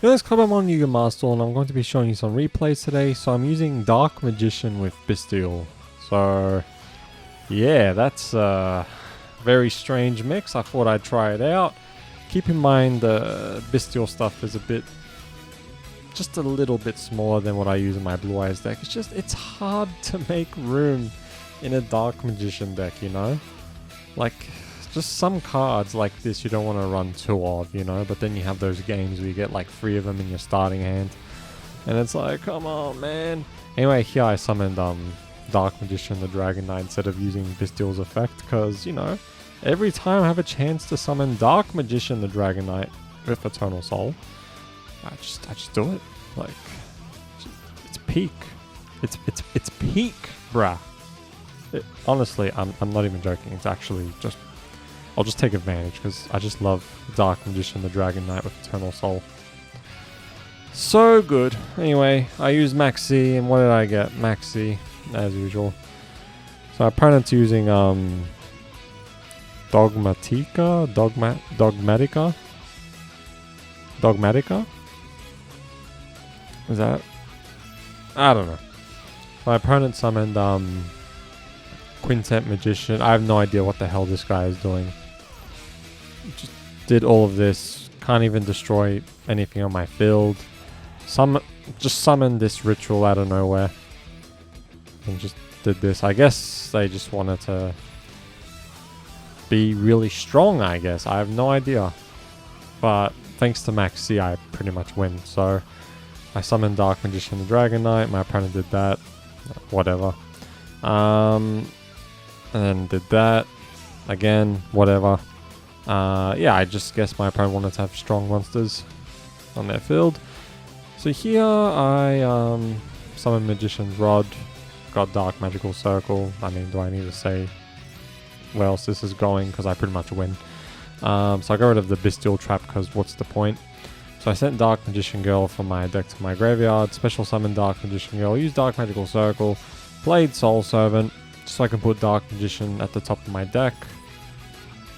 Yo, this club I'm on Yuga Master and I'm going to be showing you some replays today. So I'm using Dark Magician with Bystial. So yeah, that's a very strange mix. I thought I'd try it out. Keep in mind the Bystial stuff is just a little bit smaller than what I use in my Blue Eyes deck. It's hard to make room in a Dark Magician deck, you know? Like, just some cards like this you don't want to run two of, you know? But then you have those games where you get like 3 of them in your starting hand. And it's like, come on, man. Anyway, here I summoned Dark Magician, the Dragon Knight, instead of using Bystial's effect. Because, you know, every time I have a chance to summon Dark Magician, the Dragon Knight, with Eternal Soul, I just do it. Like, it's peak. It's peak, bruh. Honestly, I'm not even joking. It's actually just, I'll just take advantage because I just love Dark Magician, the Dragon Knight with Eternal Soul. So good. Anyway, I used Maxi, and what did I get? Maxi, as usual. So my opponent's using Dogmatica. Is that? I don't know. My opponent summoned Quintet Magician. I have no idea what the hell this guy is doing. Just did all of this. Can't even destroy anything on my field. Just summoned this ritual out of nowhere. And just did this. I guess they just wanted to be really strong, I guess. I have no idea. But thanks to Maxi, I pretty much win. So I summoned Dark Magician, the Dragon Knight. My opponent did that. Whatever. And then did that. Again, whatever. Yeah, I just guess my opponent wanted to have strong monsters on their field. So here I summoned Magician's Rod. Got Dark Magical Circle. I mean, do I need to say where else this is going? Because I pretty much win. So I got rid of the Bystial Trap because what's the point? So I sent Dark Magician Girl from my deck to my graveyard. Special summon Dark Magician Girl. Use Dark Magical Circle. Played Soul Servant. So I can put Dark Magician at the top of my deck.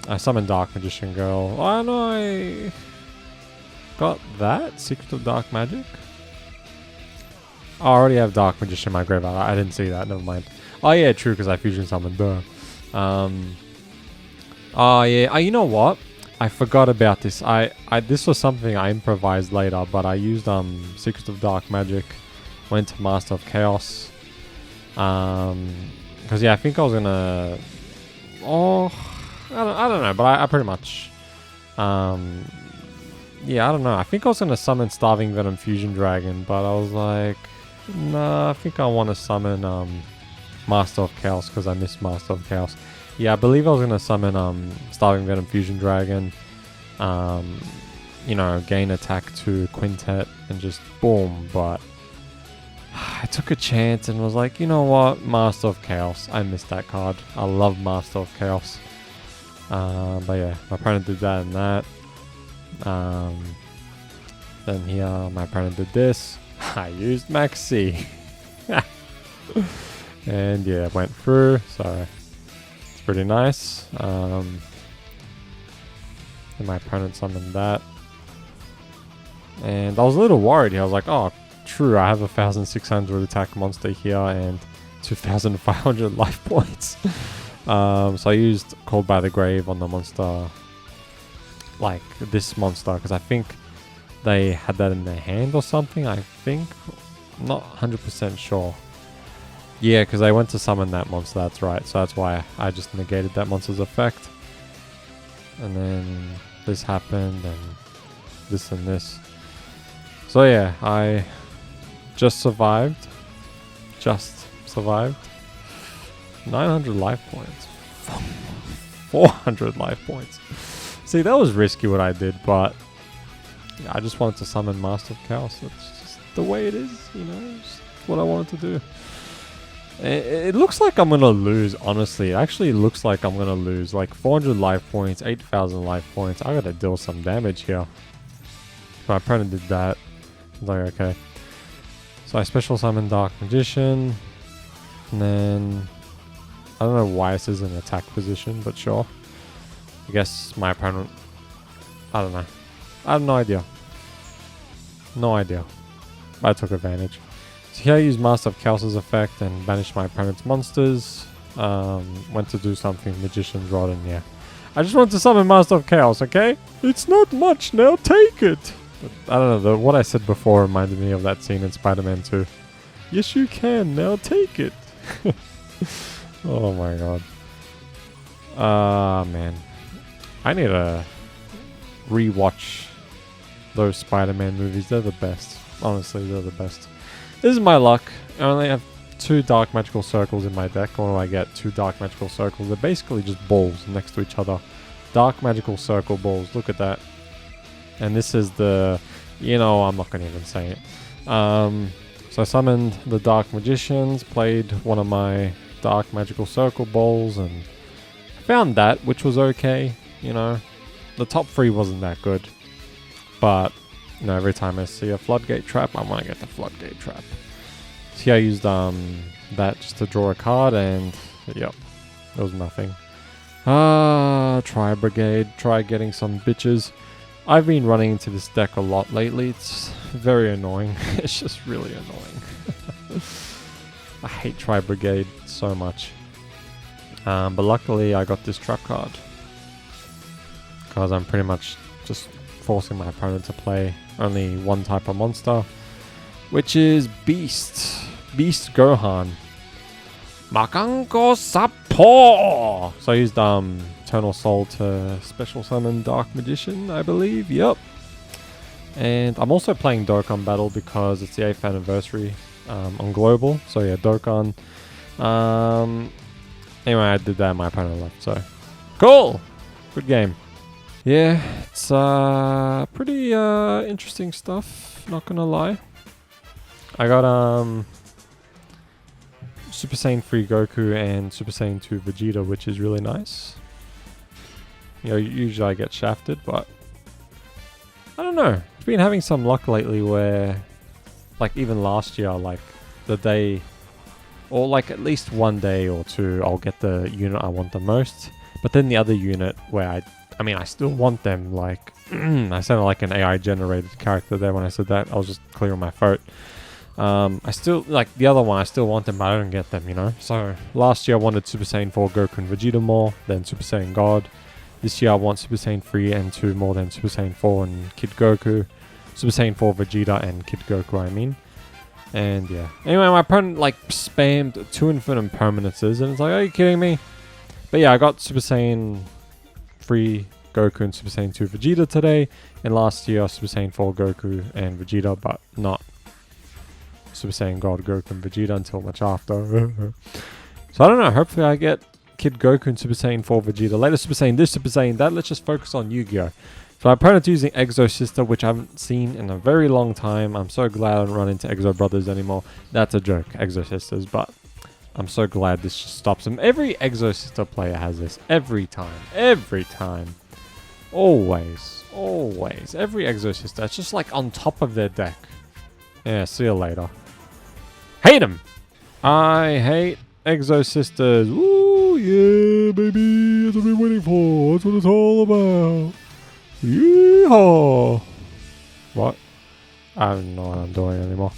I summoned Dark Magician Girl. Oh no, I got that? Secret of Dark Magic? Oh, I already have Dark Magician in my graveyard. I didn't see that, never mind. Oh yeah, true, because I fusion summoned, duh. Oh yeah, you know what? I forgot about this. This was something I improvised later, but I used Secret of Dark Magic. Went to Master of Chaos. Because yeah, I think I was gonna. Oh, I don't know, but I pretty much. Yeah, I don't know. I think I was gonna summon Starving Venom Fusion Dragon, but I was like, nah, I think I want to summon Master of Chaos because I missed Master of Chaos. Yeah, I believe I was gonna summon Starving Venom Fusion Dragon. You know, gain attack to Quintet and just boom, but I took a chance and was like, you know what, Master of Chaos. I missed that card. I love Master of Chaos. But yeah, my opponent did that and that. Then here, my opponent did this. I used Maxi. And yeah, went through, so it's pretty nice. And my opponent summoned that. And I was a little worried here. I was like, oh, true, I have 1,600 attack monster here and 2,500 life points. So I used Called by the Grave on the monster, like this monster, because I think they had that in their hand or something, I think. I'm not 100% sure. Yeah, because they went to summon that monster, that's right. So that's why I just negated that monster's effect. And then this happened, and this. So yeah, I just survived. 900 life points. 400 life points. See, that was risky what I did, but yeah, I just wanted to summon Master of Chaos. That's just the way it is, you know, just what I wanted to do. It looks like I'm going to lose, honestly. It actually looks like I'm going to lose. Like 400 life points, 8,000 life points. I got to deal some damage here. My opponent did that. I was like, okay. So I special summon Dark Magician. And then I don't know why this is in attack position, but sure. I guess my opponent, I don't know. I have no idea. No idea. I took advantage. So here I used Master of Chaos's effect and banished my opponent's monsters. Went to do something Magician's Rod, and yeah. I just want to summon Master of Chaos, okay? It's not much, now take it! But I don't know, what I said before reminded me of that scene in Spider-Man 2. Yes you can, now take it! Oh my god. Man. I need to rewatch those Spider-Man movies. They're the best. Honestly, they're the best. This is my luck. I only have 2 Dark Magical Circles in my deck. What do I get? 2 Dark Magical Circles. They're basically just balls next to each other. Dark Magical Circle balls. Look at that. And this is the... You know, I'm not going to even say it. So I summoned the Dark Magicians, played one of my Dark Magical Circle balls, and found that, which was okay. You know, the top 3 wasn't that good. But, you know, every time I see a Floodgate Trap, I want to get the Floodgate Trap. So yeah, I used that just to draw a card, and yep, there was nothing. Try Brigade, try getting some bitches. I've been running into this deck a lot lately. It's very annoying. It's just really annoying. I hate Try Brigade so much. But luckily I got this trap card, because I'm pretty much just forcing my opponent to play only one type of monster, which is Beast Gohan. Makanko Sapo! So I used Eternal Soul to special summon Dark Magician, I believe. Yep. And I'm also playing Dokkan Battle because it's the 8th anniversary on Global. So yeah, Dokkan. Anyway, I did that and my opponent left, so cool! Good game. Yeah, it's pretty interesting stuff, not gonna lie. I got Super Saiyan 3 Goku and Super Saiyan 2 Vegeta, which is really nice. You know, usually I get shafted, but I don't know. I've been having some luck lately where, like even last year, like the day, or like at least one day or two, I'll get the unit I want the most. But then the other unit where I mean, I still want them, like, I sounded like an AI generated character there when I said that. I was just clearing my throat. I still, like, the other one, I still want them, but I don't get them, you know? So, last year I wanted Super Saiyan 4 Goku and Vegeta more than Super Saiyan God. This year I want Super Saiyan 3 and 2 more than Super Saiyan 4 and Kid Goku. Super Saiyan 4 Vegeta and Kid Goku, I mean. And, yeah. Anyway, my opponent, like, spammed 2 infinite permanences, and it's like, are you kidding me? But yeah, I got Super Saiyan 3 Goku and Super Saiyan 2 Vegeta today, and last year Super Saiyan 4 Goku and Vegeta, but not Super Saiyan God Goku and Vegeta until much after. So I don't know, hopefully I get Kid Goku and Super Saiyan 4 Vegeta. Later Super Saiyan this, Super Saiyan that. Let's just focus on Yu-Gi-Oh! So my opponent's using Exo-Sister, which I haven't seen in a very long time. I'm so glad I don't run into Exo Brothers anymore. That's a joke, Exo-Sisters, but I'm so glad this just stops them. Every Exo-Sister player has this. Every time. Every time. Always. Always. Every Exo-Sister. It's just like on top of their deck. Yeah, see you later. Hate them! I hate Exo-Sisters. Ooh, yeah, baby. That's what I've been waiting for. That's what it's all about. Yeehaw! What? I don't know what I'm doing anymore.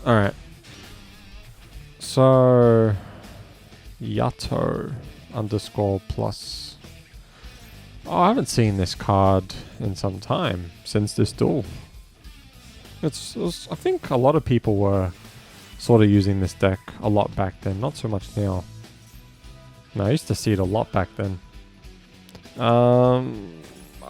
Alright. So... Yato _plus. Oh, I haven't seen this card in some time. Since this duel. I think a lot of people were sort of using this deck a lot back then. Not so much now. No, I used to see it a lot back then.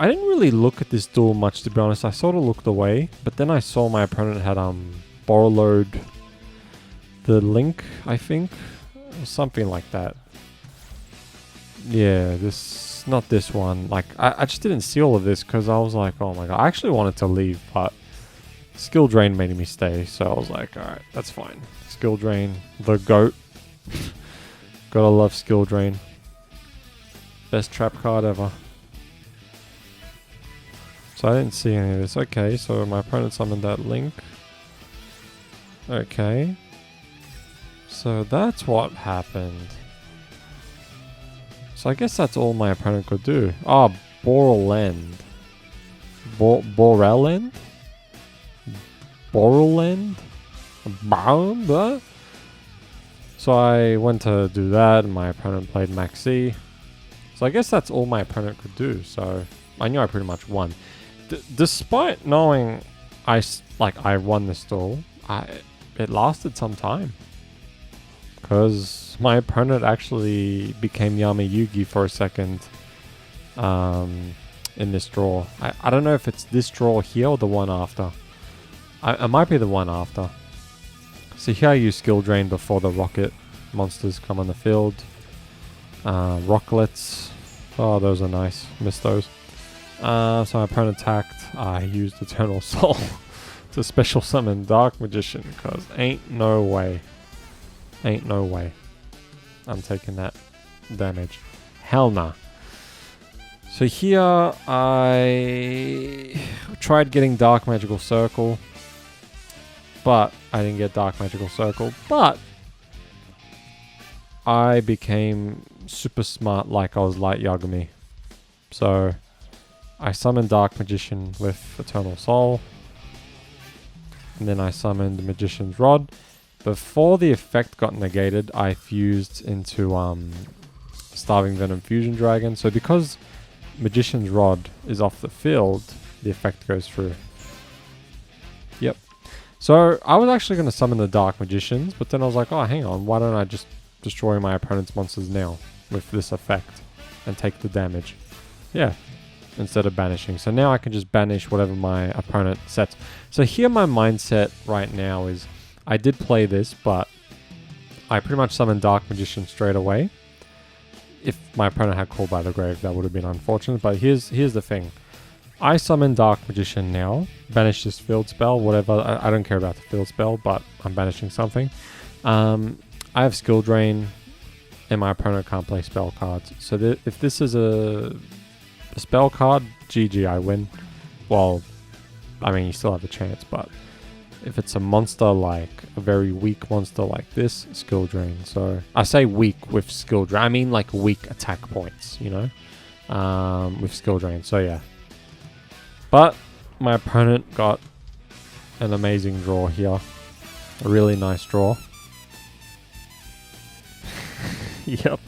I didn't really look at this duel much, to be honest. I sort of looked away, but then I saw my opponent had borrowed the link, I think, or something like that. Yeah, not this one. Like, I just didn't see all of this because I was like, oh my god. I actually wanted to leave, but skill drain made me stay, so I was like, alright, that's fine. Skill drain, the GOAT. Gotta love skill drain. Best trap card ever. So I didn't see any of this. Okay, so my opponent summoned that link. Okay. So that's what happened. So I guess that's all my opponent could do. Ah, Borland. Borland? Borland? So I went to do that, and my opponent played Maxi. So I guess that's all my opponent could do. So I knew I pretty much won. Despite knowing I won this duel, it lasted some time. Because my opponent actually became Yama Yugi for a second in this draw. I don't know if it's this draw here or the one after. It might be the one after. So here I use Skill Drain before the Rocket monsters come on the field. Rocklets. Oh, those are nice. Missed those. So my opponent attacked. I used Eternal Soul to special summon Dark Magician, because ain't no way. Ain't no way I'm taking that damage. Hell nah. So here I tried getting Dark Magical Circle, but I didn't get Dark Magical Circle. But I became super smart like I was Light Yagami. So I summoned Dark Magician with Eternal Soul. And then I summoned Magician's Rod. Before the effect got negated, I fused into Starving Venom Fusion Dragon. So because Magician's Rod is off the field, the effect goes through. Yep. So I was actually going to summon the Dark Magicians, but then I was like, oh, hang on, why don't I just destroy my opponent's monsters now with this effect and take the damage? Yeah. Instead of banishing. So now I can just banish whatever my opponent sets. So here my mindset right now is, I did play this, but I pretty much summoned Dark Magician straight away. If my opponent had Call by the Grave, that would have been unfortunate. But here's the thing. I summon Dark Magician now. Banish this field spell, whatever. I don't care about the field spell, but I'm banishing something. I have Skill Drain, and my opponent can't play spell cards. So if this is a spell card, GG, I win. Well, I mean, you still have a chance, but if it's a monster like a very weak monster like this, Skill Drain. So I say weak with Skill Drain. I mean like weak attack points, you know, with Skill Drain. So yeah. But my opponent got an amazing draw here. A really nice draw. Yep.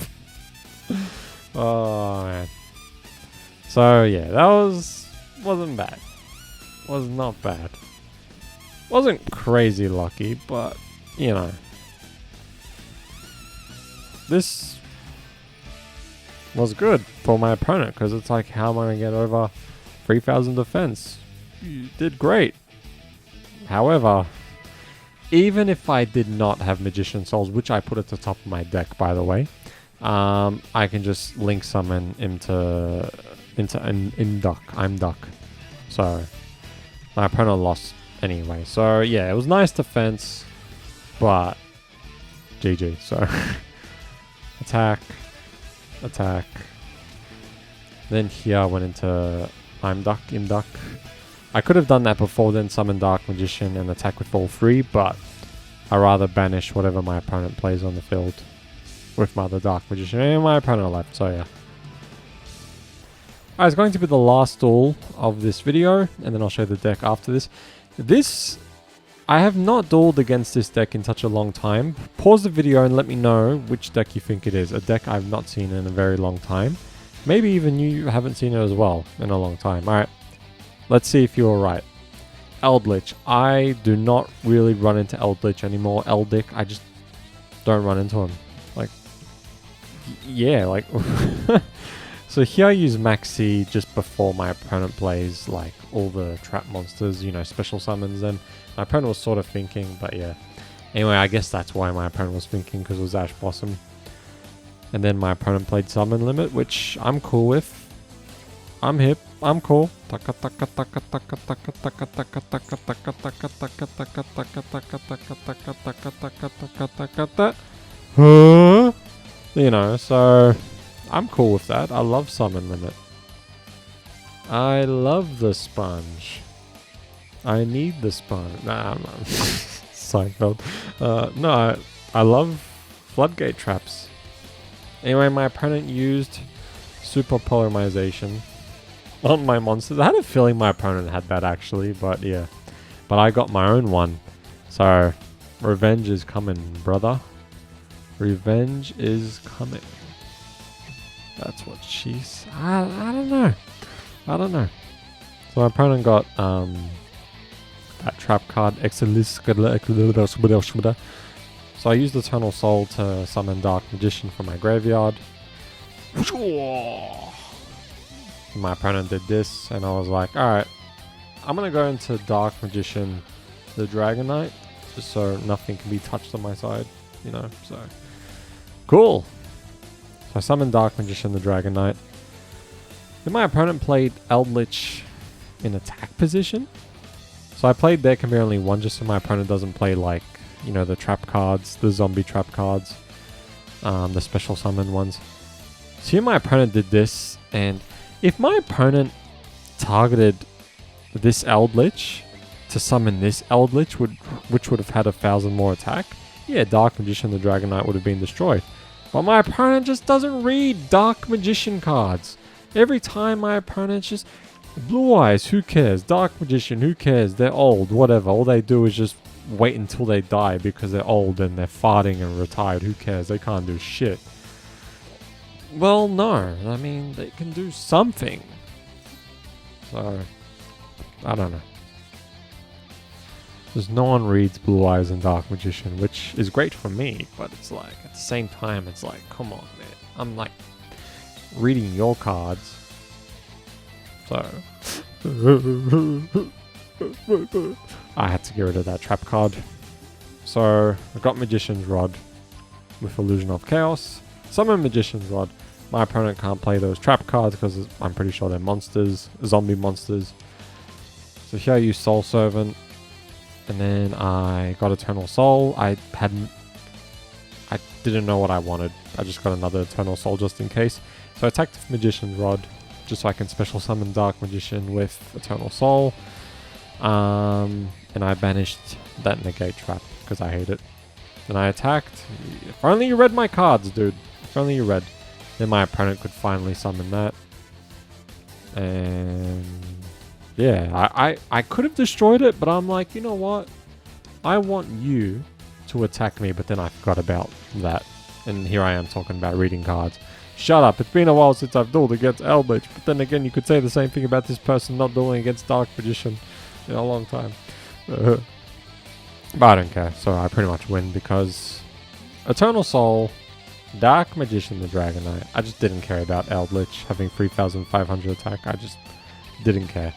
Oh man. So yeah, that wasn't bad. Was not bad. Wasn't crazy lucky, but you know. This was good for my opponent, because it's like, how am I going to get over 3,000 defense? You did great. However, even if I did not have Magician Souls, which I put at the top of my deck, by the way, I can just link summon into an Imduck. I'm Duck. So my opponent lost anyway. So yeah, it was nice defense, but GG. So attack. Then here I went into Imduck. I could have done that before, then summon Dark Magician and attack with all three, but I rather banish whatever my opponent plays on the field with my other Dark Magician, and my opponent left. So yeah. Alright, it's going to be the last duel of this video, and then I'll show the deck after this. I have not dueled against this deck in such a long time. Pause the video and let me know which deck you think it is. A deck I've not seen in a very long time. Maybe even you haven't seen it as well in a long time. Alright, let's see if you're right. Eldlich. I do not really run into Eldlich anymore. Eldlich, I just don't run into him. Like, yeah, like... So here I use Maxi just before my opponent plays like all the trap monsters, you know, special summons them. My opponent was sort of thinking, but yeah. Anyway, I guess that's why my opponent was thinking, because it was Ash Blossom. And then my opponent played Summon Limit, which I'm cool with. I'm hip. I'm cool. You know, so... I'm cool with that. I love Summon Limit. I love the sponge. I need the sponge. Nah, I'm not. Seinfeld. No, I love Floodgate Traps. Anyway, my opponent used Super Polymerization on my monsters. I had a feeling my opponent had that actually, but yeah. but I got my own one. So, revenge is coming, brother. Revenge is coming. That's what she's... I don't know. I don't know. So my opponent got that trap card, Exo-Sister. So I used Eternal Soul to summon Dark Magician from my graveyard. My opponent did this, and I was like, alright, I'm going to go into Dark Magician, the Dragon Knight, just so nothing can be touched on my side, you know, so... Cool! So I summoned Dark Magician, the Dragon Knight. Then my opponent played Eldlich in attack position. So I played There Can Be Only One just so my opponent doesn't play like, you know, the trap cards, the zombie trap cards, the special summon ones. So here my opponent did this, and if my opponent targeted this Eldlich to summon this Eldlich, which would have had 1,000 more attack, yeah, Dark Magician, the Dragon Knight would have been destroyed. But my opponent just doesn't read Dark Magician cards. Every time my opponent's just... Blue Eyes, who cares? Dark Magician, who cares? They're old, whatever. All they do is just wait until they die because they're old and they're farting and retired. Who cares? They can't do shit. Well, no. I mean, they can do something. So, I don't know. Because no one reads Blue Eyes and Dark Magician, which is great for me, but it's like, at the same time, it's like, come on, man. I'm like, reading your cards. So, I had to get rid of that trap card. So, I got Magician's Rod with Illusion of Chaos. Summon Magician's Rod. My opponent can't play those trap cards because I'm pretty sure they're monsters, zombie monsters. So here I use Soul Servant. And then I got Eternal Soul. I didn't know what I wanted. I just got another Eternal Soul just in case. So I attacked Magician's Rod just so I can special summon Dark Magician with Eternal Soul. And I banished that negate trap because I hate it. Then I attacked. If only you read my cards, dude. If only you read. Then my opponent could finally summon that. And... yeah, I could have destroyed it, but I'm like, you know what? I want you to attack me, but then I forgot about that. And here I am talking about reading cards. Shut up, it's been a while since I've dueled against Eldlich, but then again, you could say the same thing about this person not dueling against Dark Magician in a long time. But I don't care, so I pretty much win because Eternal Soul, Dark Magician, the Dragon Knight. I just didn't care about Eldlich having 3,500 attack. I just didn't care.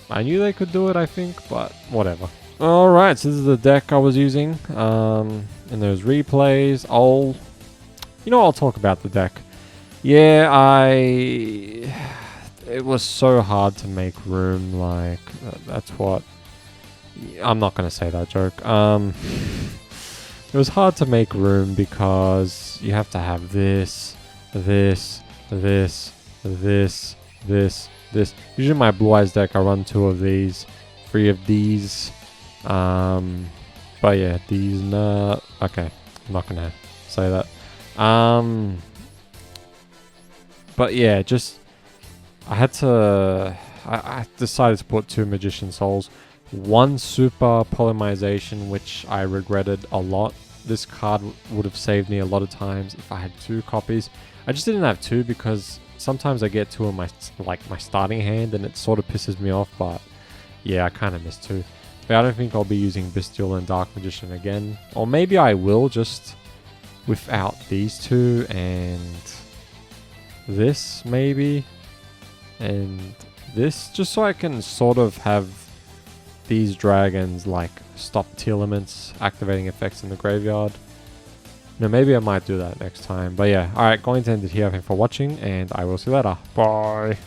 I knew they could do it, I think, but whatever. Alright, so this is the deck I was using. And there's replays. You know, I'll talk about the deck. Yeah, it was so hard to make room, like, that's what... I'm not going to say that joke. It was hard to make room because you have to have this. Usually my Blue Eyes deck, I run 2 of these, 3 of these. But yeah, these not... okay, I'm not gonna say that. But yeah, just... I decided to put 2 Magician Souls. 1 Super Polymerization, which I regretted a lot. This card would have saved me a lot of times if I had 2 copies. I just didn't have 2 because... sometimes I get 2 in my starting hand and it sort of pisses me off, but yeah, I kind of missed 2. But I don't think I'll be using Bystial and Dark Magician again. Or maybe I will, just without these 2 and this maybe. And this, just so I can sort of have these dragons like stop Tearlaments activating effects in the graveyard. No, maybe I might do that next time. But yeah, alright, going to end it here. Thanks for watching, and I will see you later. Bye.